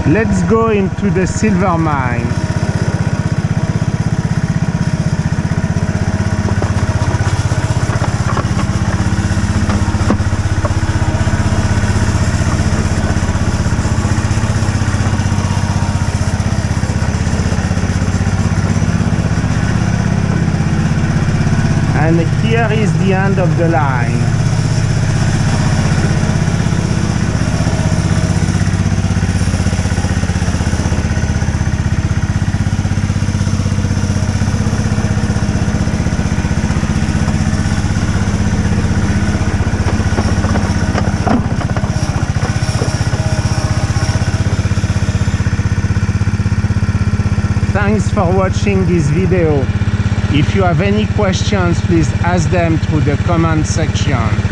Let's go into the silver mine. And here is the end of the line. Thanks for watching this video. If you have any questions, please ask them through the comment section.